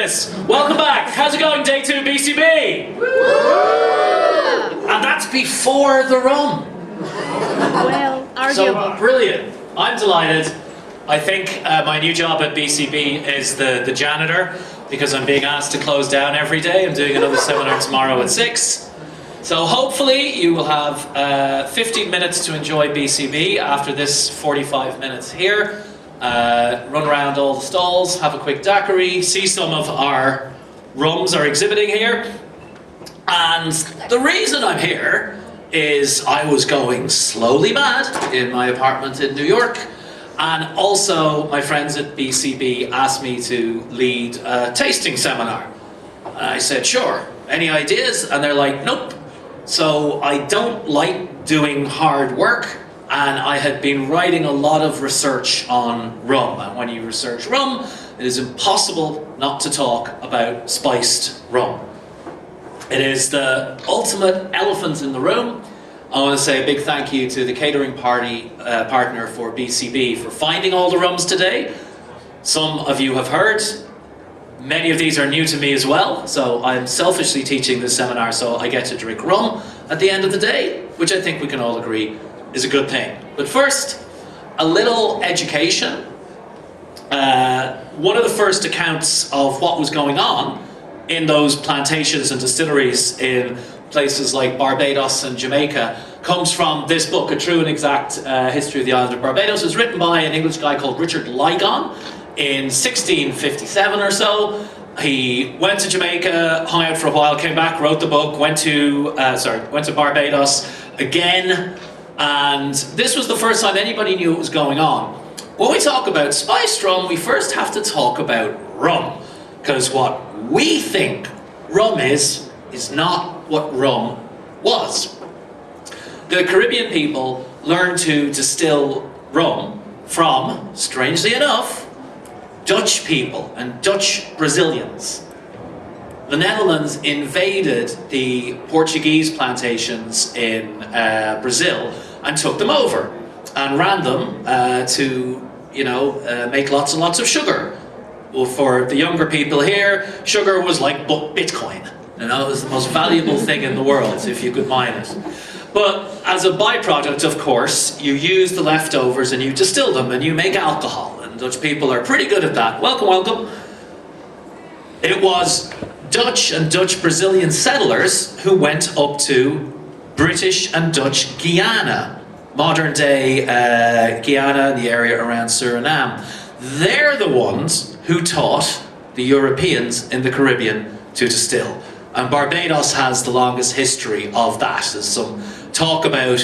this. Welcome back. How's it going, day 2 BCB? And that's before the rum. Well, arguable. So brilliant. I'm delighted. I think my new job at BCB is the janitor, because I'm being asked to close down every day. I'm doing another seminar tomorrow at 6. So hopefully you will have 15 minutes to enjoy BCB after this 45 minutes here. Run around all the stalls, have a quick daiquiri, see some of our rums are exhibiting here. And the reason I'm here is I was going slowly mad in my apartment in New York. And also my friends at BCB asked me to lead a tasting seminar. And I said, sure, any ideas? And they're like, nope. So I don't like doing hard work, and I had been writing a lot of research on rum. And when you research rum, it is impossible not to talk about spiced rum. It is the ultimate elephant in the room. I want to say a big thank you to the catering party partner for BCB for finding all the rums today. Some of you have heard. Many of these are new to me as well, so I'm selfishly teaching this seminar so I get to drink rum at the end of the day, which I think we can all agree is a good thing. But first, a little education. One of the first accounts of what was going on in those plantations and distilleries in places like Barbados and Jamaica comes from this book, A True and Exact History of the Island of Barbados. It was written by an English guy called Richard Ligon in 1657 or so. He went to Jamaica, hung out for a while, came back, wrote the book, went to Barbados again, and this was the first time anybody knew what was going on. When we talk about spiced rum, we first have to talk about rum, because what we think rum is not what rum was. The Caribbean people learned to distill rum from, strangely enough, Dutch people and Dutch Brazilians. The Netherlands invaded the Portuguese plantations in Brazil and took them over and ran them to, make lots and lots of sugar. Well, for the younger people here, sugar was like Bitcoin. It was the most valuable thing in the world, if you could mine it. But as a byproduct, of course, you use the leftovers and you distill them and you make alcohol. And Dutch people are pretty good at that. Welcome, welcome. It was Dutch and Dutch Brazilian settlers who went up to British and Dutch Guyana, modern day Guyana, the area around Suriname. They're the ones who taught the Europeans in the Caribbean to distill. And Barbados has the longest history of that. There's some talk about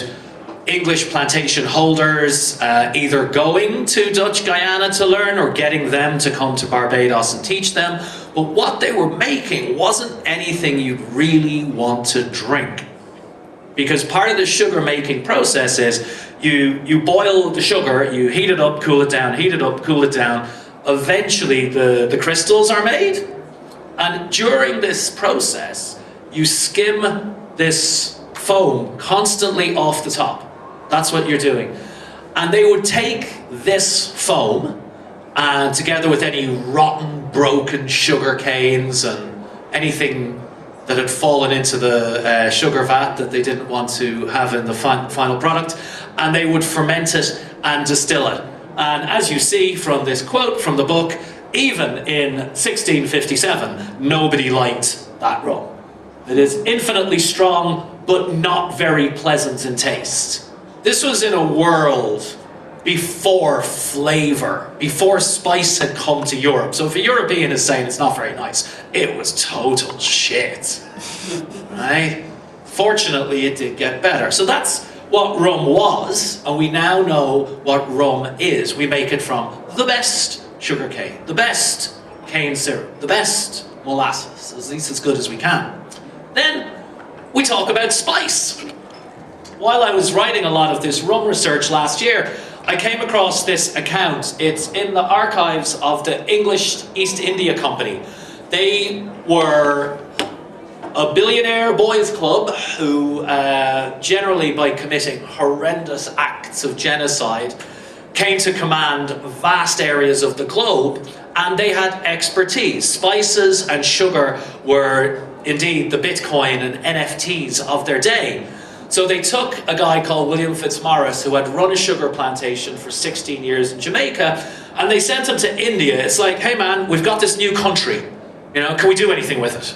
English plantation holders either going to Dutch Guyana to learn or getting them to come to Barbados and teach them. But what they were making wasn't anything you'd really want to drink. Because part of the sugar making process is you boil the sugar, you heat it up, cool it down, heat it up, cool it down. Eventually the crystals are made. And during this process, you skim this foam constantly off the top. That's what you're doing. And they would take this foam, and together with any rotten, broken sugar canes and anything that had fallen into the sugar vat that they didn't want to have in the final product, and they would ferment it and distill it. And as you see from this quote from the book, even in 1657, nobody liked that rum. It is infinitely strong, but not very pleasant in taste. This was in a world before flavor, before spice had come to Europe. So if a European is saying it's not very nice, it was total shit, right? Fortunately, it did get better. So that's what rum was, and we now know what rum is. We make it from the best sugar cane, the best cane syrup, the best molasses, at least as good as we can. Then we talk about spice. While I was writing a lot of this rum research last year, I came across this account. It's in the archives of the English East India Company. They were a billionaire boys club who, generally by committing horrendous acts of genocide, came to command vast areas of the globe and they had expertise. Spices and sugar were indeed the Bitcoin and NFTs of their day. So they took a guy called William Fitzmaurice, who had run a sugar plantation for 16 years in Jamaica, and they sent him to India. It's like, hey man, we've got this new country, can we do anything with it?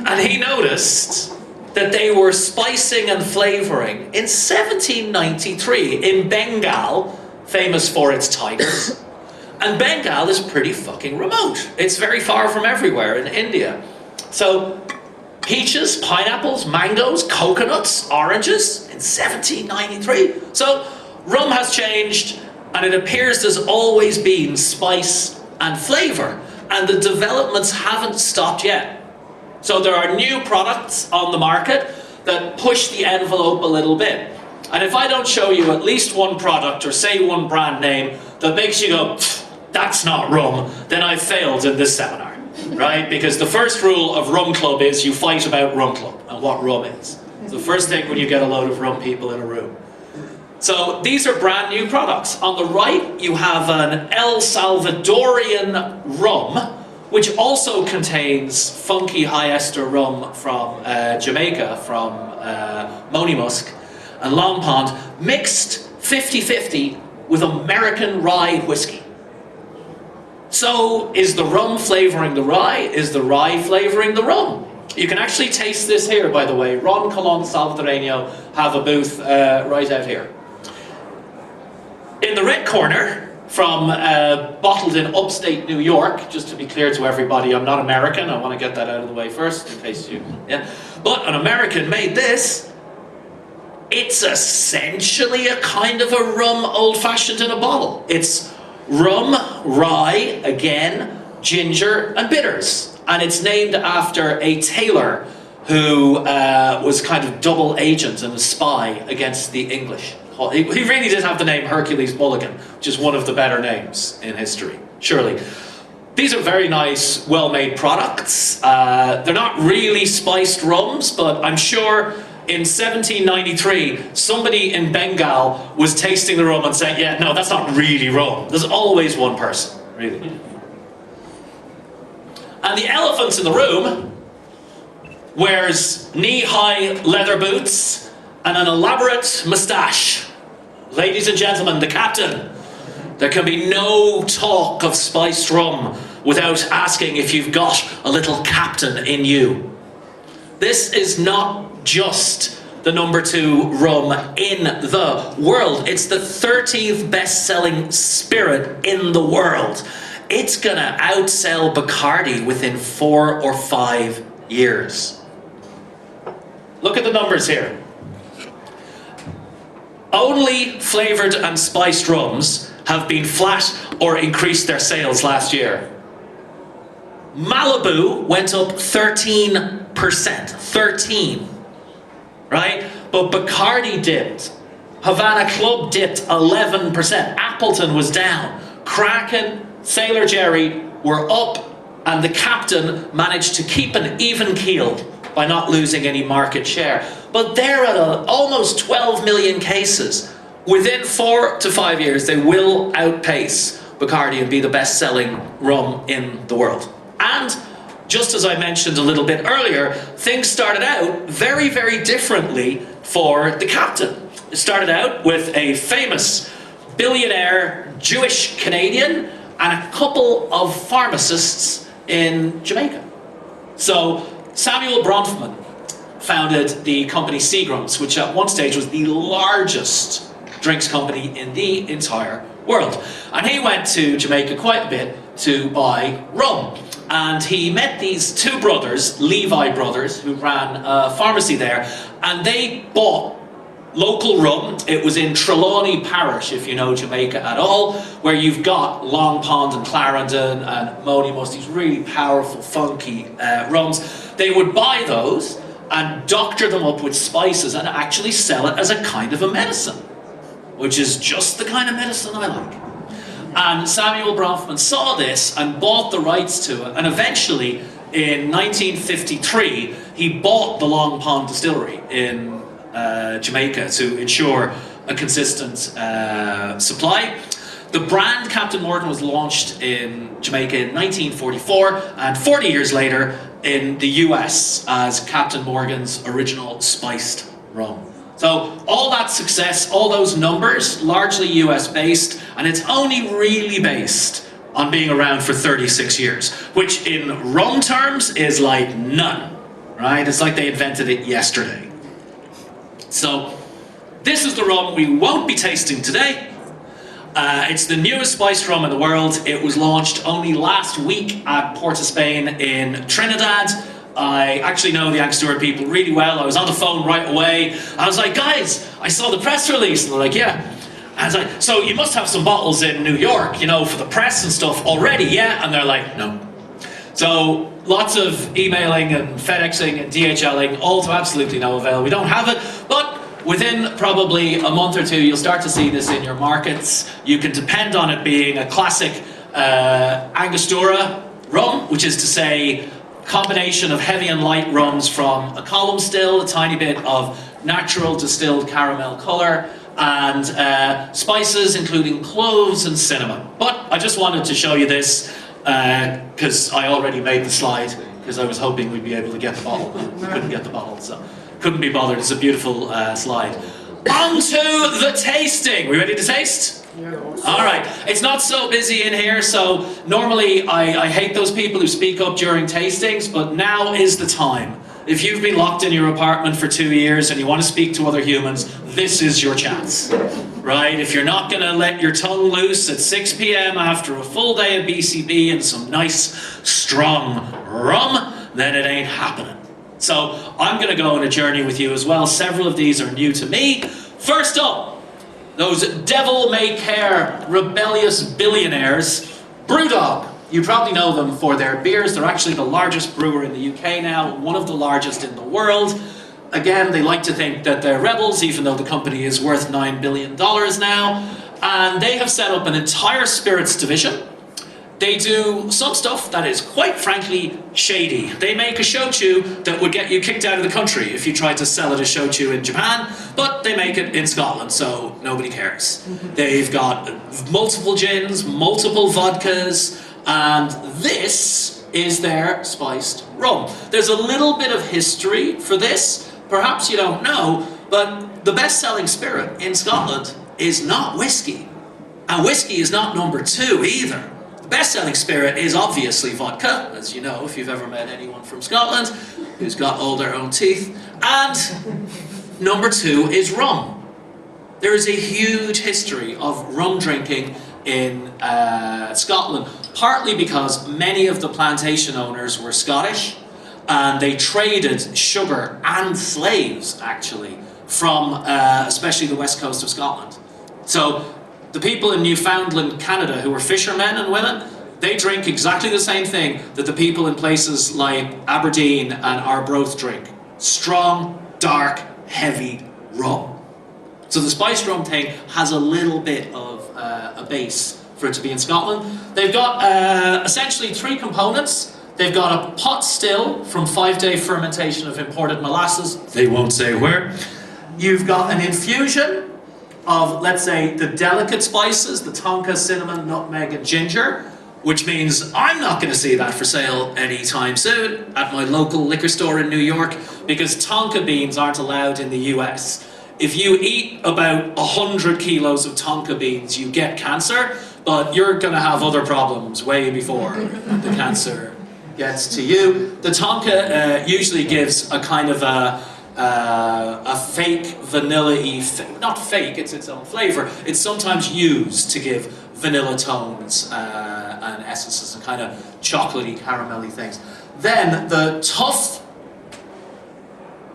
And he noticed that they were spicing and flavouring in 1793 in Bengal, famous for its tigers. And Bengal is pretty fucking remote. It's very far from everywhere in India. So peaches, pineapples, mangoes, coconuts, oranges in 1793. So rum has changed, and it appears there's always been spice and flavour, and the developments haven't stopped yet. So there are new products on the market that push the envelope a little bit. And if I don't show you at least one product or say one brand name that makes you go, that's not rum, then I've failed in this seminar, right? Because the first rule of Rum Club is you fight about Rum Club and what rum is. It's the first thing when you get a load of rum people in a room. So these are brand new products. On the right, you have an El Salvadorian rum, which also contains funky high ester rum from Jamaica, from Monymusk and Long Pond, mixed 50-50 with American rye whiskey. So is the rum flavouring the rye? Is the rye flavouring the rum? You can actually taste this here, by the way. Ron Colon Salvadoreño have a booth right out here. In the red corner, from bottled in upstate New York, just to be clear to everybody, I'm not American, I want to get that out of the way first, in case you, But an American made this. It's essentially a kind of a rum old-fashioned in a bottle. It's rum, rye, again, ginger, and bitters. And it's named after a tailor who was kind of double agent and a spy against the English. He really did have the name Hercules Mulligan, which is one of the better names in history, surely. These are very nice, well-made products. They're not really spiced rums, but I'm sure in 1793, somebody in Bengal was tasting the rum and saying, yeah, no, that's not really rum. There's always one person, really. And the elephant in the room wears knee-high leather boots and an elaborate moustache. Ladies and gentlemen, the captain. There can be no talk of spiced rum without asking if you've got a little captain in you. This is not just the #2 rum in the world. It's the 13th best-selling spirit in the world. It's gonna outsell Bacardi within 4 or 5 years. Look at the numbers here. Only flavoured and spiced rums have been flat or increased their sales last year. Malibu went up 13%, 13, right? But Bacardi dipped. Havana Club dipped 11%. Appleton was down. Kraken, Sailor Jerry were up, and the captain managed to keep an even keel by not losing any market share. But they're at almost 12 million cases. Within 4 to 5 years, they will outpace Bacardi and be the best-selling rum in the world. And just as I mentioned a little bit earlier, things started out very, very differently for the captain. It started out with a famous billionaire Jewish Canadian and a couple of pharmacists in Jamaica. So Samuel Bronfman founded the company Seagram's, which at one stage was the largest drinks company in the entire world. And he went to Jamaica quite a bit to buy rum. And he met these two brothers, Levi brothers, who ran a pharmacy there, and they bought local rum. It was in Trelawney Parish, if you know Jamaica at all, where you've got Long Pond and Clarendon and Monymusk, these really powerful, funky rums. They would buy those and doctor them up with spices and actually sell it as a kind of a medicine, which is just the kind of medicine I like. And Samuel Bronfman saw this and bought the rights to it, and eventually in 1953 he bought the Long Pond distillery in Jamaica to ensure a consistent supply. The brand Captain Morgan was launched in Jamaica in 1944, and 40 years later in the US as Captain Morgan's original spiced rum. So all that success, all those numbers, largely US based, and it's only really based on being around for 36 years, which in rum terms is like none, right? It's like they invented it yesterday. So this is the rum we won't be tasting today. It's the newest spiced rum in the world. It was launched only last week at Port of Spain in Trinidad. I actually know the Angostura people really well. I was on the phone right away. I was like, guys, I saw the press release. And they're like, yeah. And I was like, so you must have some bottles in New York, you know, for the press and stuff already, yeah? And they're like, no. So lots of emailing and FedExing and DHLing, all to absolutely no avail. We don't have it, but within probably a month or two, you'll start to see this in your markets. You can depend on it being a classic Angostura rum, which is to say, combination of heavy and light rums from a column still, a tiny bit of natural distilled caramel color, and spices including cloves and cinnamon. But I just wanted to show you this because I already made the slide because I was hoping we'd be able to get the bottle. We couldn't get the bottle, so couldn't be bothered. It's a beautiful slide. On to the tasting. We ready to taste? Yeah. All right. It's not so busy in here, so normally I hate those people who speak up during tastings, but now is the time. If you've been locked in your apartment for 2 years and you want to speak to other humans, this is your chance, right? If you're not going to let your tongue loose at 6 p.m. after a full day of BCB and some nice, strong rum, then it ain't happening. So I'm going to go on a journey with you as well. Several of these are new to me. First up, those devil-may-care rebellious billionaires, Brewdog. You probably know them for their beers. They're actually the largest brewer in the UK now, one of the largest in the world. Again, they like to think that they're rebels, even though the company is worth $9 billion now. And they have set up an entire spirits division. They do some stuff that is, quite frankly, shady. They make a shochu that would get you kicked out of the country if you tried to sell it as shochu in Japan, but they make it in Scotland, so nobody cares. They've got multiple gins, multiple vodkas, and this is their spiced rum. There's a little bit of history for this. Perhaps you don't know, but the best-selling spirit in Scotland is not whiskey. And whiskey is not number 2 either. The best-selling spirit is obviously vodka, as you know if you've ever met anyone from Scotland who's got all their own teeth. And number 2 is rum. There is a huge history of rum drinking in Scotland, partly because many of the plantation owners were Scottish, and they traded sugar and slaves, actually, from especially the west coast of Scotland. So the people in Newfoundland, Canada, who were fishermen and women, they drink exactly the same thing that the people in places like Aberdeen and Arbroath drink. Strong, dark, heavy rum. So the spiced rum thing has a little bit of a base for it to be in Scotland. They've got essentially 3 components. They've got a pot still from 5-day fermentation of imported molasses. They won't say where. You've got an infusion of, let's say, the delicate spices, the tonka, cinnamon, nutmeg, and ginger, which means I'm not going to see that for sale anytime soon at my local liquor store in New York, because tonka beans aren't allowed in the US. If you eat about 100 kilos of tonka beans, you get cancer, but you're going to have other problems way before the cancer gets to you. The tonka usually gives a kind of a fake vanilla-y, not fake, it's its own flavor. It's sometimes used to give vanilla tones and essences and kind of chocolatey, caramelly things. Then the tough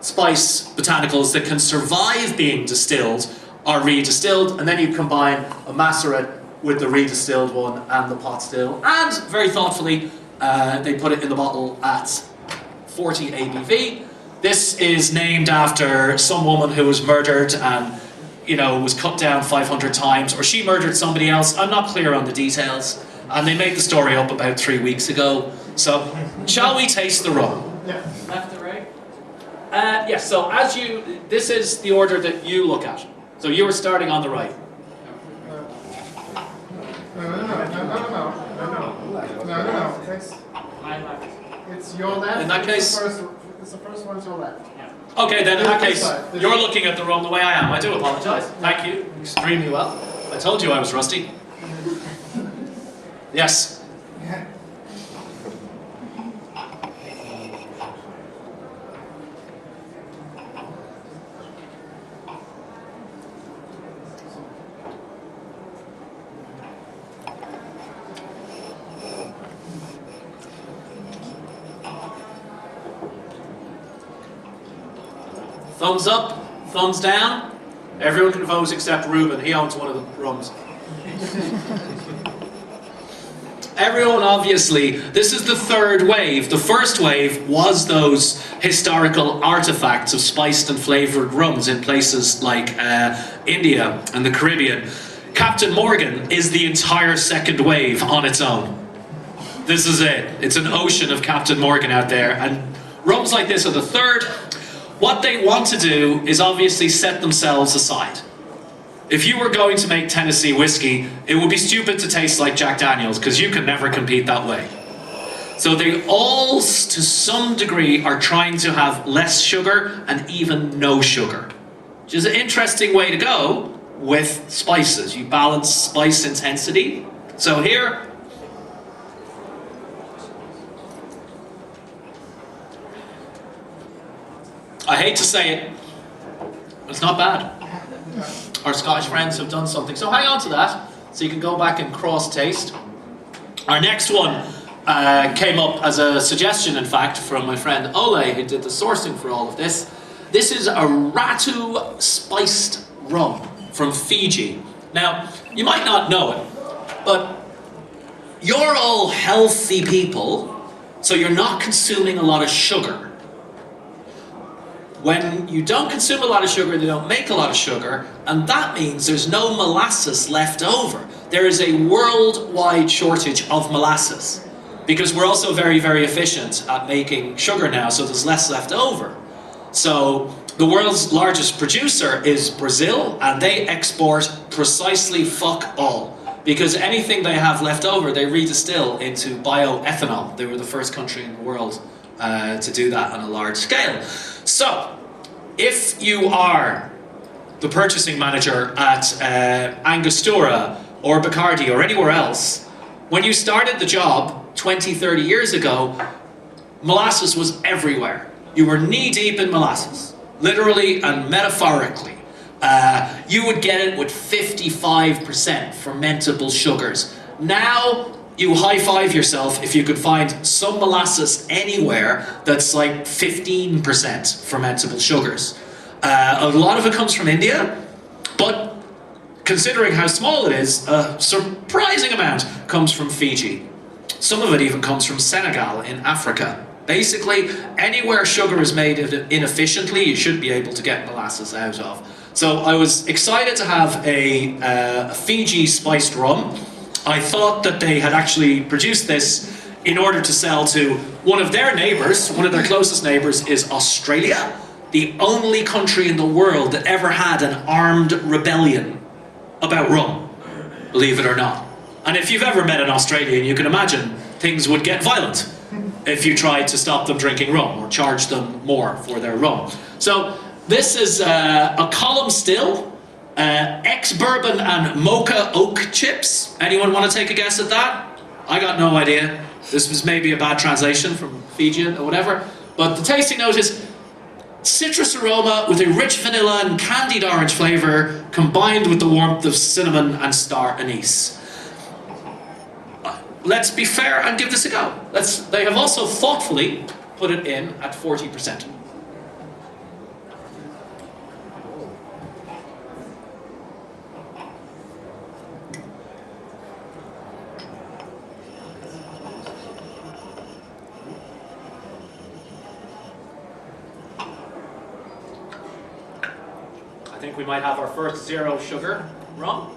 spice botanicals that can survive being distilled are redistilled, and then you combine a macerate with the redistilled one and the pot still, and very thoughtfully they put it in the bottle at 40 ABV. This is named after some woman who was murdered and, you know, was cut down 500 times, or she murdered somebody else. I'm not clear on the details, and they made the story up about 3 weeks ago. So, shall we taste the rum? Yeah. Left to right? Yes, so as this is the order that you look at. So you were starting on the right. It's your left. In that case. It's the first one to your left. Okay, then in that This case, side. you're looking at the rum the way I am. I do apologise. Thank you. Extremely well. I told you I was rusty. Yes. Thumbs up, thumbs down. Everyone can vote except Ruben. He owns one of the rums. Everyone, obviously, this is the third wave. The first wave was those historical artifacts of spiced and flavoured rums in places like India and the Caribbean. Captain Morgan is the entire second wave on its own. This is it. It's an ocean of Captain Morgan out there, and rums like this are the third. What they want to do is obviously set themselves aside. If you were going to make Tennessee whiskey, it would be stupid to taste like Jack Daniels, because you can never compete that way. So they all, to some degree, are trying to have less sugar and even no sugar. Which is an interesting way to go with spices. You balance spice intensity. So here, I hate to say it, but it's not bad. Our Scottish friends have done something. So hang on to that, so you can go back and cross-taste. Our next one came up as a suggestion, in fact, from my friend Ole, who did the sourcing for all of this. This is a Ratu spiced rum from Fiji. Now, you might not know it, but you're all healthy people, so you're not consuming a lot of sugar. When you don't consume a lot of sugar, they don't make a lot of sugar, and that means there's no molasses left over. There is a worldwide shortage of molasses, because we're also very, very efficient at making sugar now, so there's less left over. So the world's largest producer is Brazil, and they export precisely fuck all, because anything they have left over, they redistill into bioethanol. They were the first country in the world to do that on a large scale. So, if you are the purchasing manager at Angostura or Bacardi or anywhere else, when you started the job 20, 30 years ago, molasses was everywhere. You were knee-deep in molasses, literally and metaphorically. You would get it with 55% fermentable sugars. Now, you high-five yourself if you could find some molasses anywhere that's like 15% fermentable sugars. A lot of it comes from India, but considering how small it is, a surprising amount comes from Fiji. Some of it even comes from Senegal in Africa. Basically, anywhere sugar is made inefficiently, you should be able to get molasses out of. So I was excited to have a Fiji spiced rum. I thought that they had actually produced this in order to sell to one of their neighbours. One of their closest neighbours is Australia, the only country in the world that ever had an armed rebellion about rum, believe it or not. And if you've ever met an Australian, you can imagine things would get violent if you tried to stop them drinking rum or charge them more for their rum. So this is a column still. Ex-bourbon and mocha oak chips. Anyone want to take a guess at that? I got no idea. This was maybe a bad translation from Fijian or whatever. But the tasting note is citrus aroma with a rich vanilla and candied orange flavour combined with the warmth of cinnamon and star anise. Let's be fair and give this a go. They have also thoughtfully put it in at 40%. I think we might have our first zero sugar rum.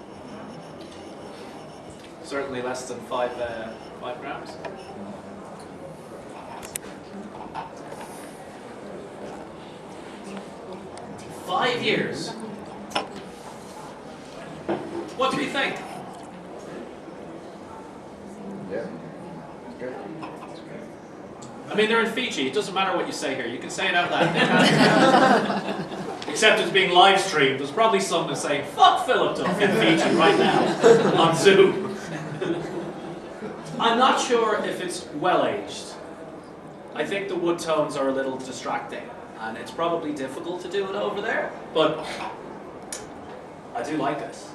Certainly less than 5 grams. Five years. What do we think? Yeah. Good. I I mean, they're in Fiji. It doesn't matter what you say here. You can say it out loud. They can't. Except it's being live streamed. There's probably someone saying, fuck Philip Duff in Fiji right now on Zoom. I'm not sure if it's well aged. I think the wood tones are a little distracting. And it's probably difficult to do it over there. But I do like this.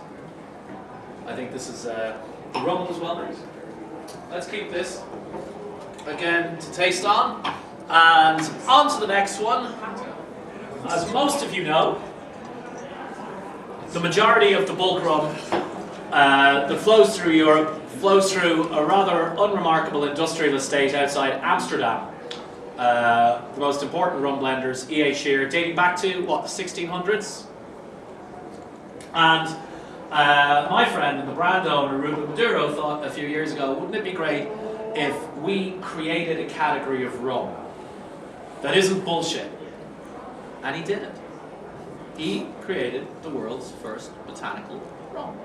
I think this is the rum as well. Let's keep this again to taste on. And on to the next one. As most of you know, the majority of the bulk rum that flows through Europe flows through a rather unremarkable industrial estate outside Amsterdam. The most important rum blenders, E.A. Shear, dating back to, what, the 1600s? And my friend and the brand owner, Ruben Maduro, thought a few years ago, wouldn't it be great if we created a category of rum that isn't bullshit? And he did it. He created the world's first botanical rum.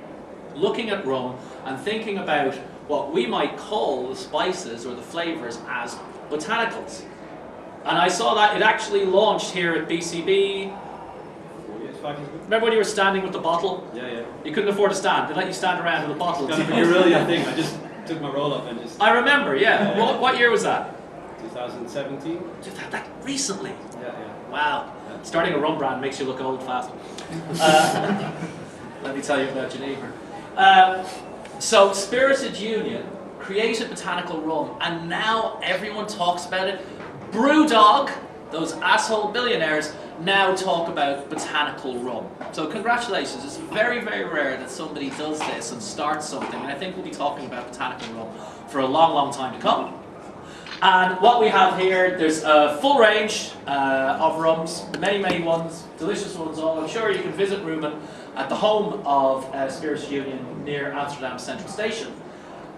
Looking at rum and thinking about what we might call the spices or the flavors as botanicals. And I saw that it actually launched here at BCB. Remember when you were standing with the bottle? Yeah. You couldn't afford to stand. They let you stand around with a bottle. It's kind of a guerrilla thing. I just took my roll up and just... I remember, yeah. What year was that? 2017. Dude, that recently? Yeah. Wow. Starting a rum brand makes you look old fast. Let me tell you about Geneva. So Spirited Union created botanical rum, and now everyone talks about it. Brewdog, those asshole billionaires, now talk about botanical rum. So congratulations, it's very, very rare that somebody does this and starts something, and I think we'll be talking about botanical rum for a long, long time to come. And what we have here, there's a full range of rums, many, many ones, delicious ones all. I'm sure you can visit Ruben at the home of Spirited Union near Amsterdam Central Station.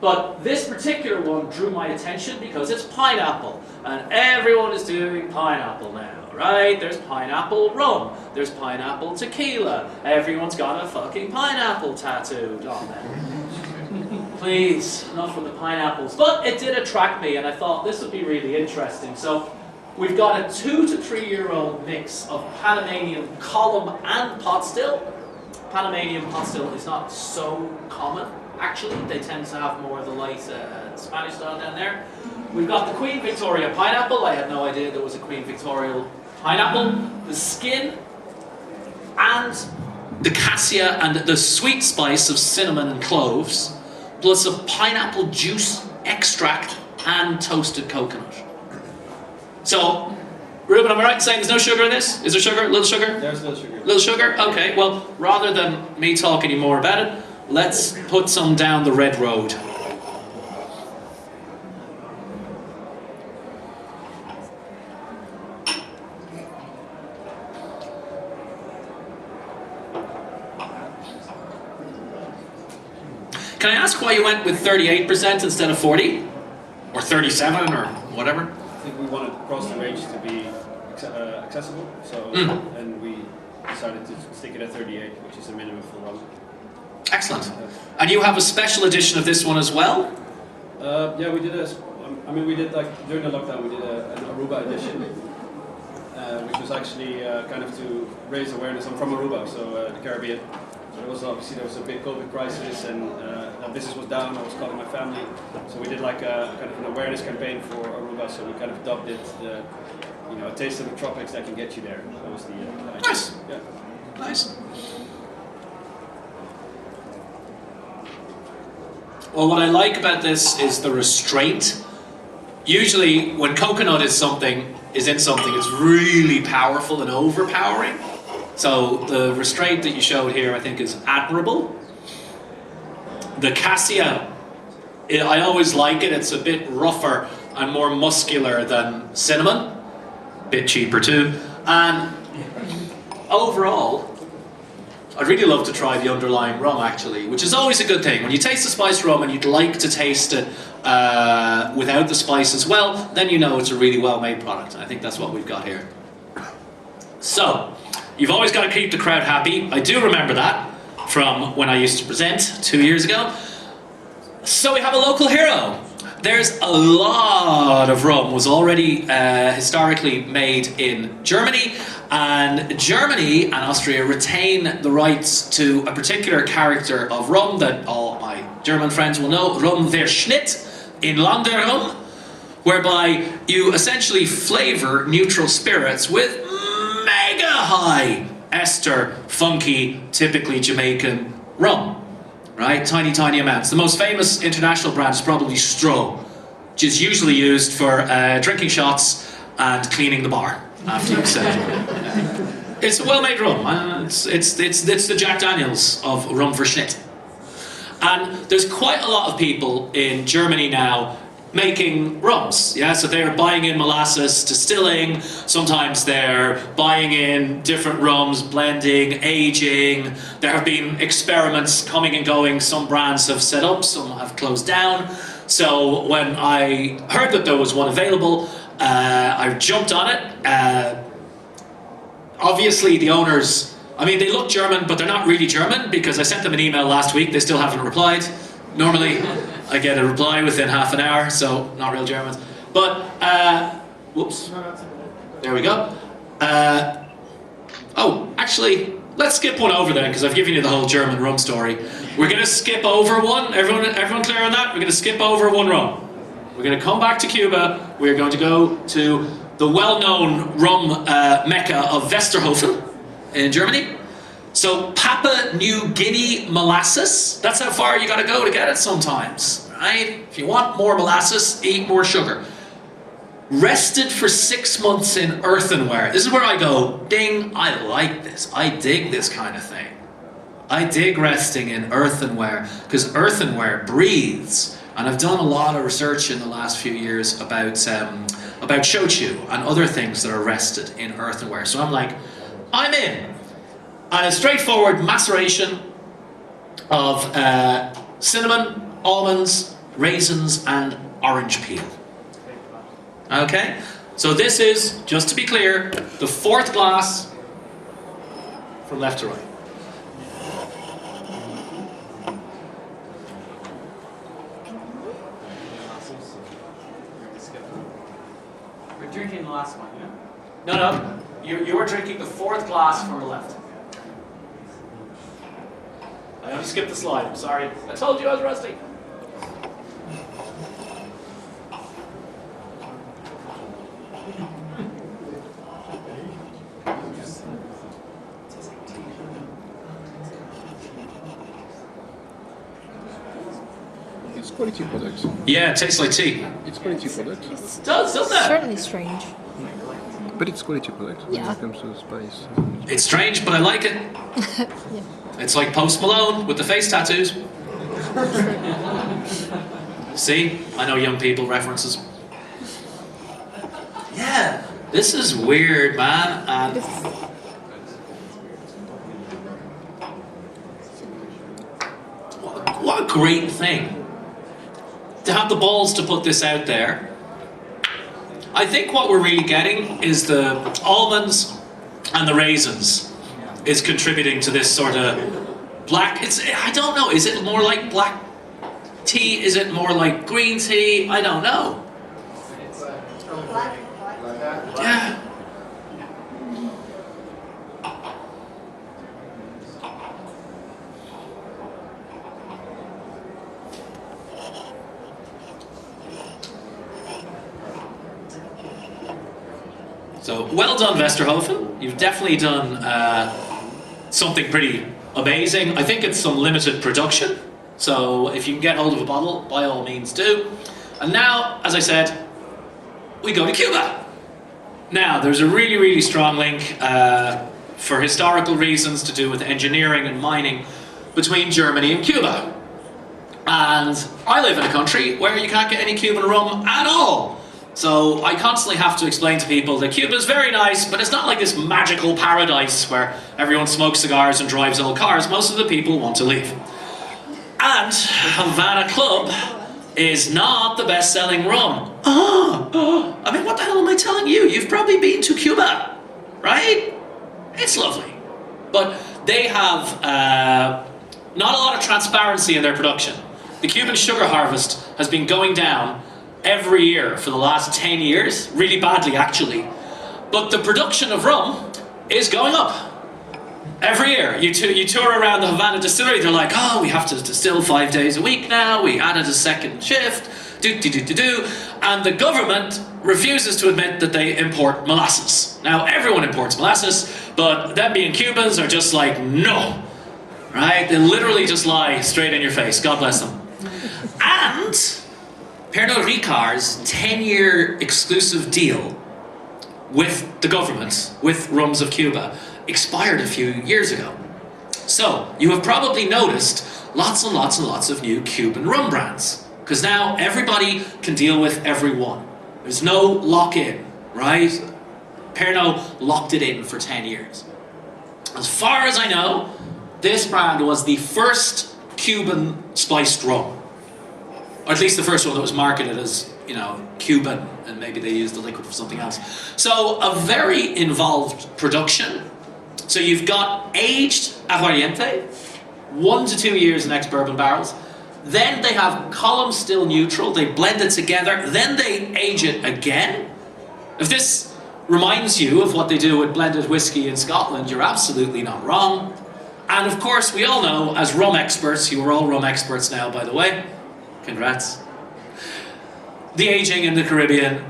But this particular one drew my attention because it's pineapple, and everyone is doing pineapple now, right? There's pineapple rum, there's pineapple tequila, everyone's got a fucking pineapple tattooed on them. Please, enough with the pineapples. But it did attract me, and I thought this would be really interesting. So we've got a 2 to 3 year old mix of Panamanian column and pot still. Panamanian pot still is not so common. Actually, they tend to have more of the light Spanish style down there. We've got the Queen Victoria pineapple. I had no idea there was a Queen Victoria pineapple. The skin and the cassia and the sweet spice of cinnamon and cloves, plus a pineapple juice extract and toasted coconut. So, Ruben, am I right in saying there's no sugar in this? Is there sugar? Little sugar? There's little sugar. Little sugar? Okay, well, rather than me talk any more about it, let's put some down the red road. Can I ask why you went with 38% instead of 40? Or 37 or whatever? I think we wanted across the range to be accessible, so and we decided to stick it at 38, which is the minimum for rum. Excellent. And you have a special edition of this one as well? Yeah, we did we did like during the lockdown we did an Aruba edition, which was actually kind of to raise awareness. I'm from Aruba, so the Caribbean. So there was a big COVID crisis, and our business was down. I was calling my family, so we did like a kind of an awareness campaign for Aruba. So we kind of dubbed it, a taste of the tropics that can get you there. That was the idea. Nice. Yeah. Nice. Well, what I like about this is the restraint. Usually, when coconut is in something, it's really powerful and overpowering. So the restraint that you showed here, I think, is admirable. The cassia, I always like it. It's a bit rougher and more muscular than cinnamon. Bit cheaper too. And overall, I'd really love to try the underlying rum, actually, which is always a good thing. When you taste the spiced rum and you'd like to taste it without the spice as well, then you know it's a really well-made product. And I think that's what we've got here. So, you've always got to keep the crowd happy. I do remember that from when I used to present 2 years ago. So we have a local hero. There's a lot of rum was already historically made in Germany, and Germany and Austria retain the rights to a particular character of rum that all my German friends will know, Rum der Schnitt in Landerrum, whereby you essentially flavour neutral spirits with mega high ester, funky, typically Jamaican rum. Right? Tiny, tiny amounts. The most famous international brand is probably Stroh, which is usually used for drinking shots and cleaning the bar after you've said it. It's a well-made rum. It's the Jack Daniels of rum for Schnitt. And there's quite a lot of people in Germany now making rums, yeah, so they're buying in molasses, distilling, sometimes they're buying in different rums, blending, aging. There have been experiments coming and going, some brands have set up, some have closed down. So when I heard that there was one available, I jumped on it. Obviously the owners, I mean, they look German, but they're not really German, because I sent them an email last week, they still haven't replied. Normally, I get a reply within half an hour, so not real Germans. But, whoops, there we go. Oh, actually, let's skip one over then, because I've given you the whole German rum story. We're going to skip over one. Everyone clear on that? We're going to skip over one rum. We're going to come back to Cuba. We're going to go to the well-known rum mecca of Westerhofen in Germany. So Papua New Guinea molasses, that's how far you gotta go to get it sometimes, right? If you want more molasses, eat more sugar. Rested for 6 months in earthenware. This is where I go, ding, I like this. I dig this kind of thing. I dig resting in earthenware, because earthenware breathes. And I've done a lot of research in the last few years about shochu and other things that are rested in earthenware. So I'm like, I'm in. And a straightforward maceration of cinnamon, almonds, raisins, and orange peel. Okay? So this is, just to be clear, the 4th glass from left to right. We're drinking the last one, yeah? No. You are drinking the 4th glass from the left. I only skipped the slide, I'm sorry. I told you I was rusty. It's quality product. Yeah, it tastes like tea. It's quality product. It does, doesn't it? Certainly strange. But it's quality product when Yeah. it comes to spice. It's strange, but I like it. Yeah. It's like Post Malone with the face tattoos. See? I know young people references. Yeah, this is weird, man. And what a great thing to have the balls to put this out there. I think what we're really getting is the almonds and the raisins is contributing to this sort of black, I don't know, is it more like black tea? Is it more like green tea? I don't know. Yeah. So, well done, Westerhofen. You've definitely done something pretty amazing. I think it's some limited production. So, if you can get hold of a bottle, by all means do. And now, as I said, we go to Cuba. Now, there's a really, really strong link for historical reasons to do with engineering and mining between Germany and Cuba. And I live in a country where you can't get any Cuban rum at all. So I constantly have to explain to people that Cuba is very nice, but it's not like this magical paradise where everyone smokes cigars and drives old cars. Most of the people want to leave. And Havana Club is not the best-selling rum. I mean, what the hell am I telling you? You've probably been to Cuba, right? It's lovely. But they have not a lot of transparency in their production. The Cuban sugar harvest has been going down every year for the last 10 years, really badly actually. But the production of rum is going up every year. You tour around the Havana distillery, they're like, oh, we have to distill 5 days a week now, we added a second shift, and the government refuses to admit that they import molasses. Now, everyone imports molasses, but them being Cubans are just like, no, right? They literally just lie straight in your face, God bless them. And Pernod Ricard's 10-year exclusive deal with the government, with Rums of Cuba, expired a few years ago. So, you have probably noticed lots and lots and lots of new Cuban rum brands. Because now everybody can deal with everyone. There's no lock-in, right? Pernod locked it in for 10 years. As far as I know, this brand was the first Cuban spiced rum. Or at least the first one that was marketed as, you know, Cuban, and maybe they used the liquid for something else. So a very involved production. So you've got aged aguardiente, 1 to 2 years in ex-bourbon barrels. Then they have column still neutral, they blend it together, then they age it again. If this reminds you of what they do with blended whiskey in Scotland, you're absolutely not wrong. And of course, we all know, as rum experts, you are all rum experts now, by the way, congrats. The aging in the Caribbean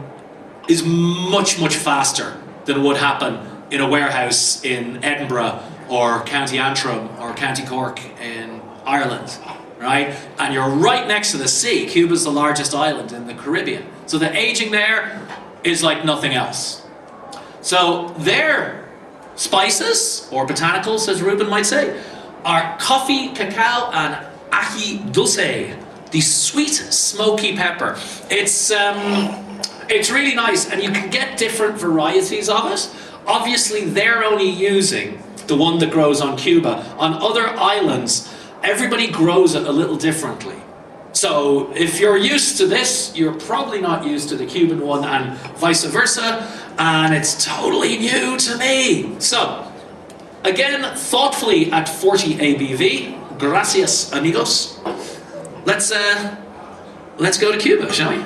is much, much faster than would happen in a warehouse in Edinburgh or County Antrim or County Cork in Ireland, right? And you're right next to the sea. Cuba's the largest island in the Caribbean. So the aging there is like nothing else. So their spices, or botanicals as Ruben might say, are coffee, cacao, and ají dulce, the sweet, smoky pepper. It's really nice, and you can get different varieties of it. Obviously, they're only using the one that grows on Cuba. On other islands, everybody grows it a little differently. So if you're used to this, you're probably not used to the Cuban one, and vice versa, and it's totally new to me. So, again, thoughtfully at 40 ABV, gracias amigos. Let's go to Cuba, shall we?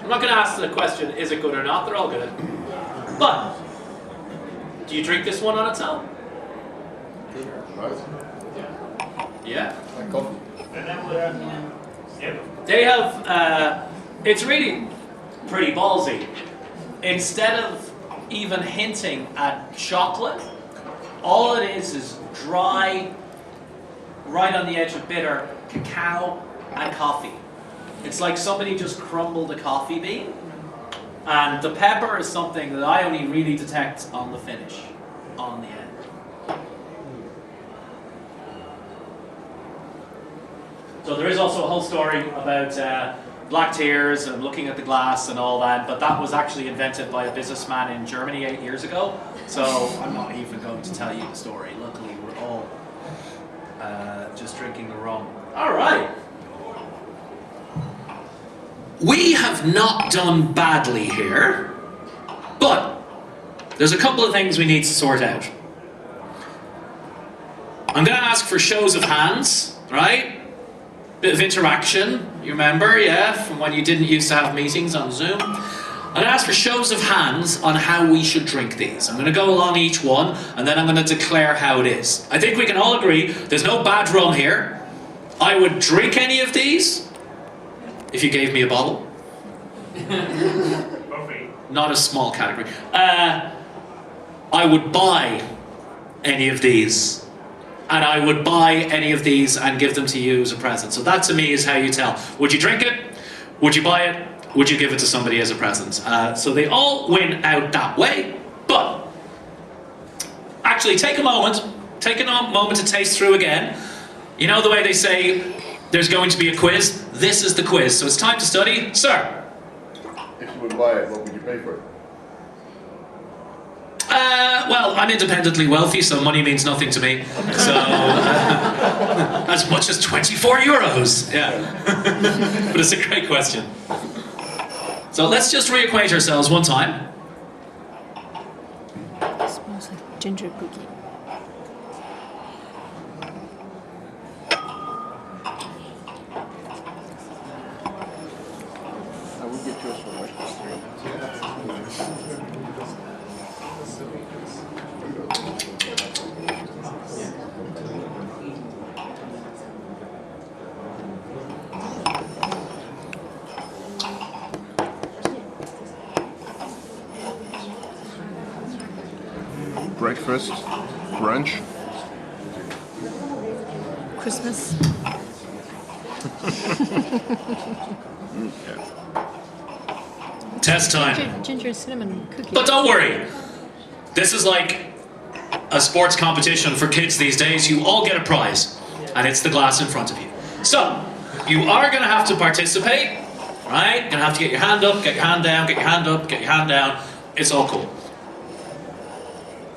I'm not going to ask the question, is it good or not? They're all good. But, do you drink this one on its own? Yeah? Like coffee. They have, it's really pretty ballsy. Instead of even hinting at chocolate, all it is dry, right on the edge of bitter, cacao and coffee. It's like somebody just crumbled a coffee bean, and the pepper is something that I only really detect on the finish, on the end. So there is also a whole story about black tears and looking at the glass and all that, but that was actually invented by a businessman in Germany 8 years ago, so I'm not even going to tell you the story. Luckily, we're all just drinking the rum. All right. We have not done badly here, but there's a couple of things we need to sort out. I'm going to ask for shows of hands, right? Bit of interaction, you remember, yeah, from when you didn't used to have meetings on Zoom. I'm going to ask for shows of hands on how we should drink these. I'm going to go along each one, and then I'm going to declare how it is. I think we can all agree there's no bad rum here. I would drink any of these if you gave me a bottle. Not a small category. I would buy any of these. And I would buy any of these and give them to you as a present. So that to me is how you tell. Would you drink it? Would you buy it? Would you give it to somebody as a present? So they all win out that way. But actually, take a moment to taste through again. You know the way they say there's going to be a quiz? This is the quiz, so it's time to study. Sir? If you would buy it, what would you pay for it? Well, I'm independently wealthy, so money means nothing to me. So, as much as 24 euros. Yeah. But it's a great question. So let's just reacquaint ourselves one time. Smells like ginger cookie. I will get yours for breakfast. Breakfast, brunch. Christmas. Test time. Ginger cinnamon cookie. But don't worry. This is like a sports competition for kids these days. You all get a prize. And it's the glass in front of you. So, you are going to have to participate. Right? You're going to have to get your hand up, get your hand down, get your hand up, get your hand down. It's all cool.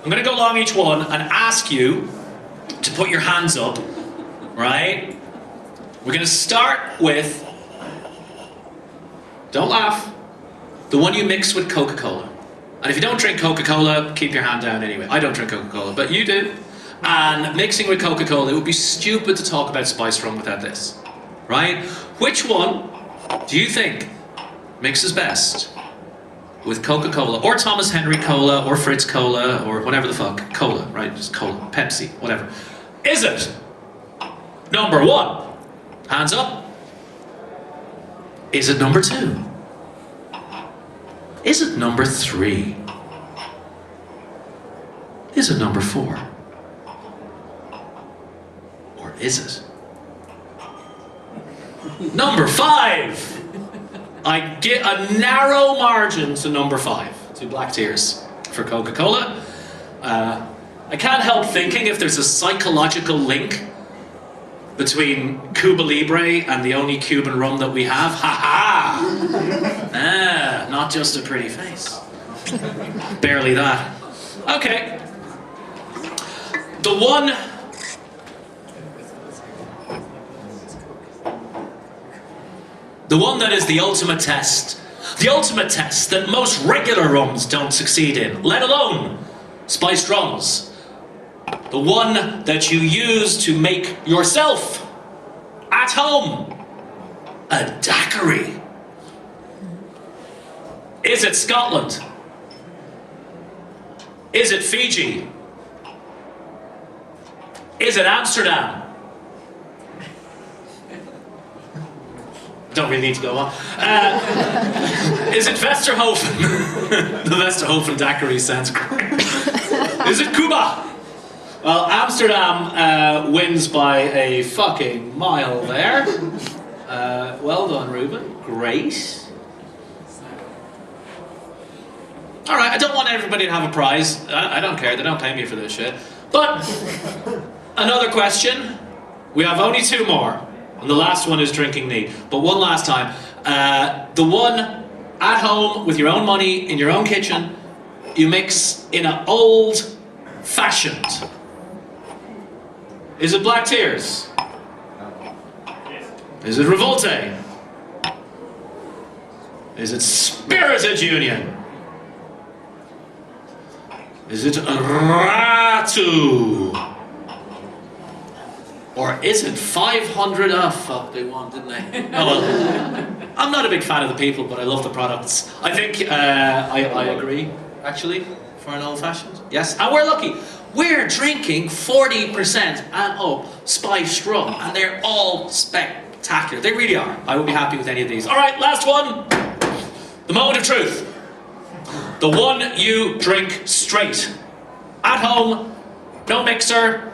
I'm going to go along each one and ask you to put your hands up. Right? We're going to start with... Don't laugh. The one you mix with Coca-Cola. And if you don't drink Coca-Cola, keep your hand down anyway. I don't drink Coca-Cola, but you do. And mixing with Coca-Cola, it would be stupid to talk about spice rum without this. Right? Which one do you think mixes best with Coca-Cola, or Thomas Henry Cola, or Fritz Cola, or whatever the fuck? Cola, right? Just cola. Pepsi, whatever. Is it number 1? Hands up. Is it number 2? Is it number 3? Is it number 4? Or is it number 5? I get a narrow margin to number 5, to Black Tears for Coca-Cola. I can't help thinking if there's a psychological link between Cuba Libre and the only Cuban rum that we have. Ha ha! Not just a pretty face. Barely that. Okay. The one... The one that is the ultimate test. The ultimate test that most regular rums don't succeed in, let alone spiced rums. The one that you use to make yourself at home a daiquiri. Is it Scotland? Is it Fiji? Is it Amsterdam? Don't really need to go on. Is it Westerhofen? The Westerhofen daiquiri sounds great. Is it Cuba? Well, Amsterdam wins by a fucking mile there. Well done, Ruben. Great. Alright, I don't want everybody to have a prize. I don't care, they don't pay me for this shit. But, another question. We have only 2 more. And the last one is drinking neat. But one last time. The one at home with your own money in your own kitchen, you mix in an old-fashioned. Is it Black Tears? Is it Revolte? Is it Spirited Union? Is it Ratu? Or is it 500? Oh fuck, they won, didn't they? Oh well. I'm not a big fan of the people, but I love the products. I think I agree, actually, for an old-fashioned. Yes, and we're lucky. We're drinking 40% and up spiced rum, and they're all spectacular. They really are. I would be happy with any of these. All right, last one. The moment of truth. The one you drink straight. At home, no mixer,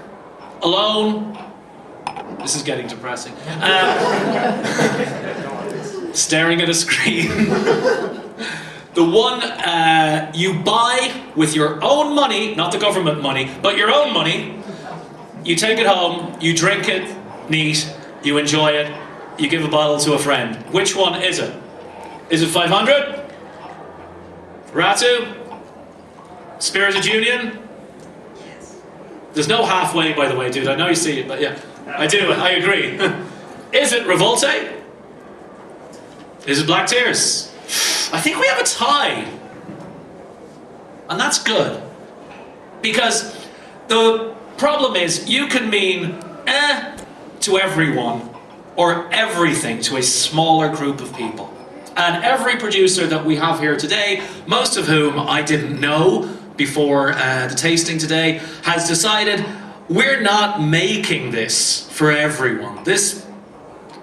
alone. This is getting depressing. Staring at a screen. The one you buy with your own money, not the government money, but your own money. You take it home, you drink it, neat, you enjoy it, you give a bottle to a friend. Which one is it? Is it 500? Ratu? Spirited Union? There's no halfway, by the way, dude. I know you see it, but yeah. I do, I agree. Is it Revolte? Is it Black Tears? I think we have a tie. And that's good. Because the problem is, you can mean to everyone or everything to a smaller group of people. And every producer that we have here today, most of whom I didn't know before the tasting today, has decided we're not making this for everyone. This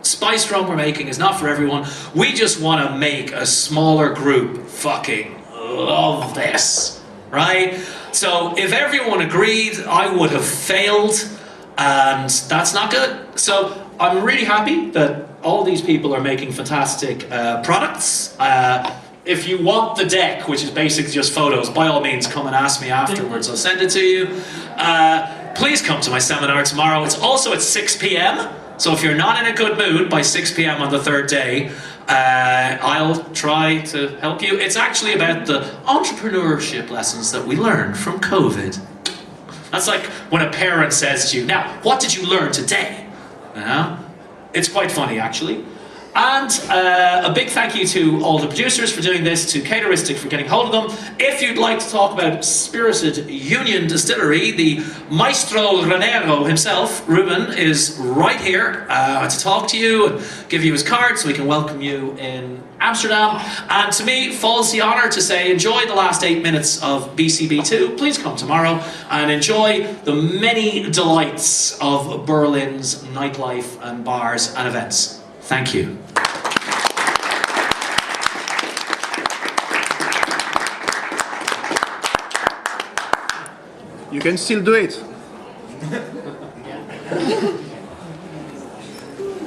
spice rum we're making is not for everyone. We just want to make a smaller group fucking love this, right? So if everyone agreed, I would have failed, and that's not good. So I'm really happy that all these people are making fantastic products. If you want the deck, which is basically just photos, by all means come and ask me afterwards. I'll send it to you. Please come to my seminar tomorrow. It's also at 6 p.m. So if you're not in a good mood by 6 p.m. on the third day, I'll try to help you. It's actually about the entrepreneurship lessons that we learned from COVID. That's like when a parent says to you, now, what did you learn today? You know? It's quite funny, actually. And a big thank you to all the producers for doing this, to Cateristic for getting hold of them. If you'd like to talk about Spirited Union Distillery, the Maestro Granero himself, Ruben, is right here to talk to you and give you his card so we can welcome you in Amsterdam. And to me, falls the honour to say, enjoy the last 8 minutes of BCB2. Please come tomorrow and enjoy the many delights of Berlin's nightlife and bars and events. Thank you. You can still do it.